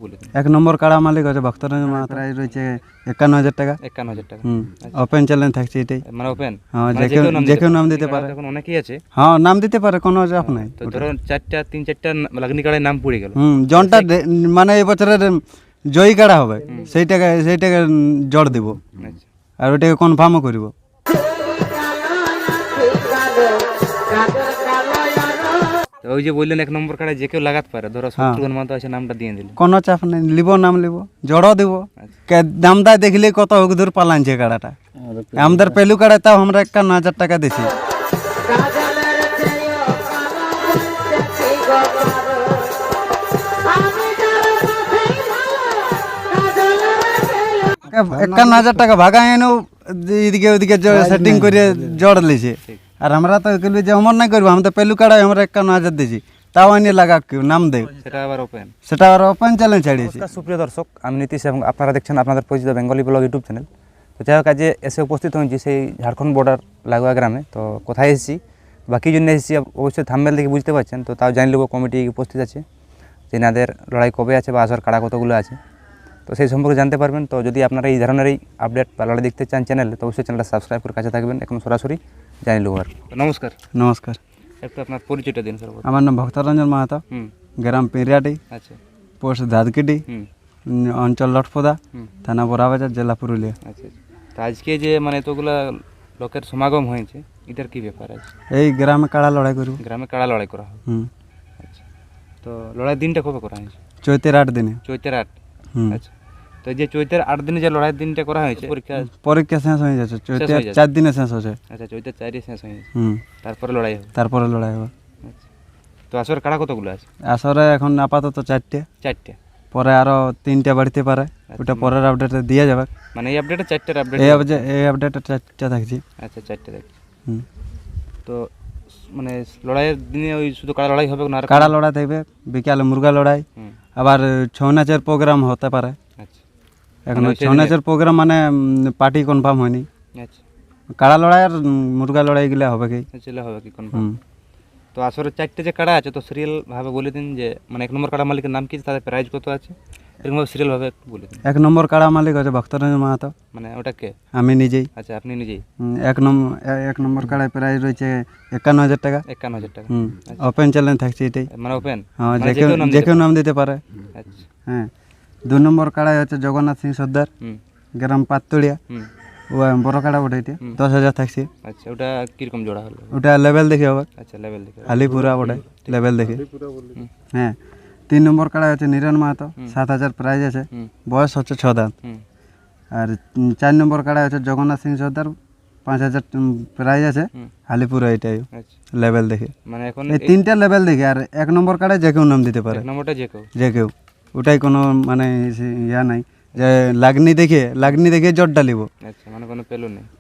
বলে দিন। 1 নম্বর কাড়া মালিক হচ্ছে ভক্তরঞ্জন মাহাতো, প্রাইস রয়েছে 51,000 টাকা। 51,000 টাকা। ওপেন চ্যালেঞ্জ থাকছে এটাই, মানে ওপেন, হ্যাঁ যে কেউ নাম দিতে পারে। এখন অনেকেই আছে, হ্যাঁ নাম দিতে পারে, কোনো চাপ নাই। তো ধরো 3-4টা লাগনি কাড়ায় নাম পড়ে গেল, জনটা মানে এই বছরের জয়ী কাড়া হবে সেইটাকে জড় দিব, আচ্ছা আর ওইটাকে কনফার্মও করব। তো ওই যে বললেন 1 নম্বর কাড়ায় যে কেউ লাগাতে পারে, ধরো শত্রুঘ্ন মাহাতো আছে, নামটা দিয়ে দিলেন, কোনো চাপ নেই, নাম লিব, জড়ও দিব। দামটা দেখলে কত হোক দূর পালানছে কাড়াটা, আমাদের পেলু কাড়ায় তাও আমরা 51,000 টাকা দিছি। একান্ন হাজার টাকা ভাগাই এনেও এদিকে ওদিকে সেটিং করে জড় লিছে, আর আমরা তো যে অমর নাই করবো, আমরা তো পেলু কাড়াই আমরা 51,000 দিছি, তাও আনি লাগা কেউ নাম দেব, সেটা আবার ওপেন চ্যালেঞ্জ ছাড়িয়েছি। সুপ্রিয় দর্শক, আমি নীতিশ এবং আপনারা দেখছেন আপনাদের পরিচিত বেঙ্গলি ব্লগ ইউটিউব চ্যানেল। তো যাই হোক, আজকে এসে উপস্থিত হয়েছি সেই ঝাড়খণ্ড বর্ডার লাগোয়া গ্রামে। তো কোথায় এসেছি বা কী জন্য এসেছি অবশ্যই থাম্বনেল দেখে বুঝতে পারছেন। তো তাও জানি নেবো কমিটি উপস্থিত আছে, যেনাদের লড়াই কবে আছে বা আসর কাড়া কতগুলো আছে, তো সেই সম্পর্কে জানতে পারবেন। তো যদি আপনারা এই ধরনেরই আপডেট বা লড়াই দেখতে চান চ্যানেলে, তো অবশ্যই চ্যানেলটা সাবস্ক্রাইব করে কাছে থাকবেন। এখন সরাসরি জানি নেবো। আর নমস্কার। নমস্কার, একটু আপনার পরিচয়টা দিন স্যার। আমার নাম ভক্তরঞ্জন মাহাতো, গ্রাম পেরিয়াটি, আচ্ছা, পোস্ট ধাদকিটি, অঞ্চল লটপদা, থানা বড়াবাজার, জেলা পুরুলিয়া। আচ্ছা, তো আজকে যে মানে এতগুলা লোকের সমাগম হয়েছে, এটার কি ব্যাপার আছে? এই গ্রামে কাড়া লড়াই করব, গ্রামে কাড়া লড়াই করা হবে। আচ্ছা, তো লড়াইয়ের দিনটা কবে করা হয়েছে? চৈতের 8 দিনে। চৈতের 8। আচ্ছা, তো এই যে চৈতের 8 দিনে যে লড়াইয়ের দিনটা করা হয়েছে, পরীক্ষা শেষ হয়ে যাচ্ছে, চৈতের 4 দিনে শেষ হচ্ছে। আচ্ছা, চৈতের 4 শেষ হয়ে গেছে, তারপরে লড়াই হবে। তারপরে লড়াই হবে। আচ্ছা, তো আসর কাড়া কতগুলো আছে? আসরে এখন আপাতত 4টে, পরে আরো 3টে বাড়তে পারে, ওটা পরের আপডেটে দিয়ে যাবে। মানে এই আপডেটে 4টের আপডেট, এই আপডেটে 4টে থাকছে। আচ্ছা, 4টে থাকছে। তো মানে লড়াইয়ের দিনে ওই শুধু কাড়া লড়াই হবে না? কাড়া লড়াই থাকবে, বিকালে মুরগা লড়াই, আবার ছৌ নাচের প্রোগ্রাম হতে পারে। আচ্ছা, এখন ছৌ নাচের প্রোগ্রাম মানে পার্টি কনফার্ম হয়নি। আচ্ছা, কাড়া লড়াই আর মুরগা লড়াই গুলো হবে কি? হবে কি কনফার্ম? তো আসলে 4টে যে কাড়া আছে, তো সিরিয়াল ভাবে বলে দিন যে মানে 1 নম্বর কাড়া মালিকের নাম কি, তাদের প্রাইজ কত আছে, এরকম সিরিয়াল ভাবে একটু বলে দিন। 1 নম্বর কাড়া মালিক হচ্ছে ভক্তরঞ্জন মাহাতো, মানে ওটা কে? আমি নিজেই। আচ্ছা, আপনি নিজেই। 1 নম্বর কাড়ায় প্রাইস রয়েছে 51,000 টাকা। 51,000 টাকা। ওপেন চ্যালেঞ্জ থাকছে এটাই, মানে ওপেন, হ্যাঁ যে কেউ নাম দিতে পারে। আচ্ছা, হ্যাঁ। 2 নম্বর কাড়াই হচ্ছে জগন্নাথ সিং সর্দার, গ্রাম পাততুলিয়া, ও বড় কাড়া ওটাইতে 10,000 থাকছে। আচ্ছা, ওটা কিরকম জোড়া হলো? ওটা লেভেল দেখে হবে। আচ্ছা, লেভেল দেখে, আলিপুরা ওটাই লেভেল দেখে। হ্যাঁ। 3 নম্বর কাড়া হচ্ছে নিরন মাহাতো, 7,000 প্রাইজ আছে, বয়স হচ্ছে 6 দাঁত। আর 4 নম্বর কাড়া হচ্ছে জগন্নাথ সিং সর্দার, 5,000 প্রাইজ আছে, আলিপুরা এটাই লেভেল দেখে। মানে এখন এই 3টে লেভেল দেখে, আর 1 নম্বর কাড়ায় যে কেউ নাম দিতে পারে। 1 নম্বরটা যে কেউ, ওটাই কোনো মানে ইয়া নাই যে লাগনি দেখে জট ডালিব। আচ্ছা, মানে কোনো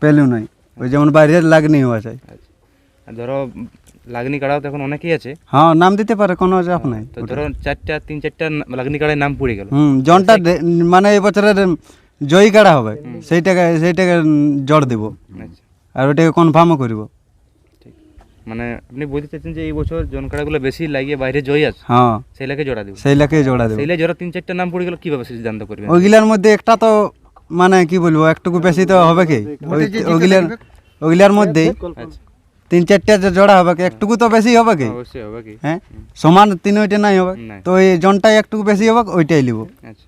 পেলু নাই, ওই যেমন বাইরের লাগনিও আছে। আচ্ছা, আর ধরো লাগনি কাড়াও তো এখন অনেকেই আছে, হ্যাঁ নাম দিতে পারে, কোনো চাপ নাই। তো ধরো 3-4টা লাগনি কাড়ায় নাম পড়ে গেল, জনটা মানে এই বছরের জয়ী কাড়া হবে সেইটাকে জড় দিব, আর ওটাকে কনফার্মও করব। মানে আপনি বলতে চাচ্ছেন যে এই বছর জন কাড়াগুলো বেশি লাগিয়ে বাইরে জয়ী আছে, হ্যাঁ সেই লাগে জোড়া দিব, সেইলে জোড়া 3-4টা নাম পড়ে গেল, কিভাবে সিদ্ধান্ত করবেন? ওইগুলার মধ্যে একটা তো মানে কি বলবো, একটুকু বেশি তো হবে কি, ওইগুলার মধ্যে 3-4টা যে জোড়া হবে, একটুকু তো বেশি হবে কি? অবশ্যই হবে কি, হ্যাঁ সমান 3 নাই হবে, তো এই জনটাই একটু বেশি হবে, ওইটাই লিব। আচ্ছা,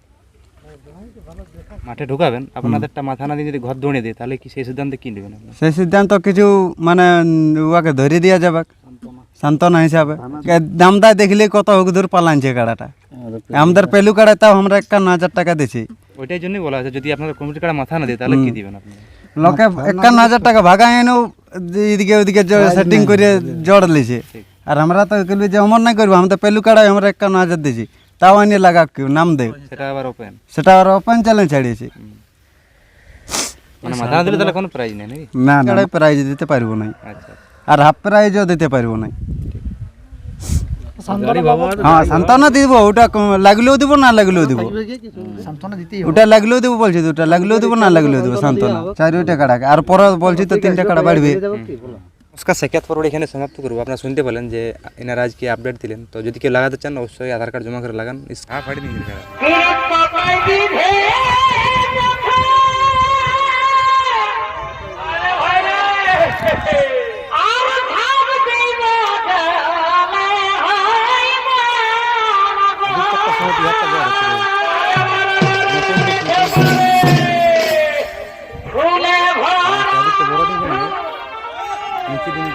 মাঠে ঢুকাবেন, আপনাদেরটা মাথা না দিয়ে যদি ঘর দৌড়ে দিই, তাহলে কি সেই সিদ্ধান্তে কি নেবেন? সেই সিদ্ধান্ত কিছু মানে ওকে ধরে দেওয়া যাবে সান্ত্বনা হিসাবে, দামটা দেখলে কত হোক দূর পালানছে কাড়াটা, আমাদের পেলু কাড়ায় তাও আমরা 51,000 টাকা দিছি। ওইটাই জন্যই বলা আছে, যদি আপনাদের কমিটি কাড়া মাথা না দেয়, তাহলে কি দিবেন আপনারা? লোকে 51,000 টাকা ভাগাই এনেও এদিকে ওদিকে সেটিং করে জড় লিছে, আর আমরা তো যে অমর নাই করবো, আমরা পেলু কাড়ায় আমরা 51,000 দিছি, তাও আনি লাগা কেউ নাম দেব, সেটা আবার ওপেন চ্যালেঞ্জ ছাড়িয়েছি। মানে মাথা না দিলে তাহলে কোনো প্রাইজ নেই নাকি? না, প্রাইজ দিতে পারবো না, আর হাফ প্রাইজও দিতে পারবো না। হ্যাঁ সান্ত্বনা দিব, ওটা লাগলেও দিব না লাগলেও দিব, ওটা লাগলেও দিব বলছি, ওটা লাগলেও দিব না লাগলেও দিব সান্ত্বনা। 4 টাকা আর পরে বলছি তো 3 টাকা বাড়বে, उसका সাক্ষাৎ পর্ব এখানে সমাপ্ত করবো। আপনারা শুনতে পেলেন যে এনারা আজকে আপডেট দিলেন। তো যদি কেউ লাগাতে চান অবশ্যই আধার কার্ড জমা করে লাগান। ফাড়ি দিন নিচে দিন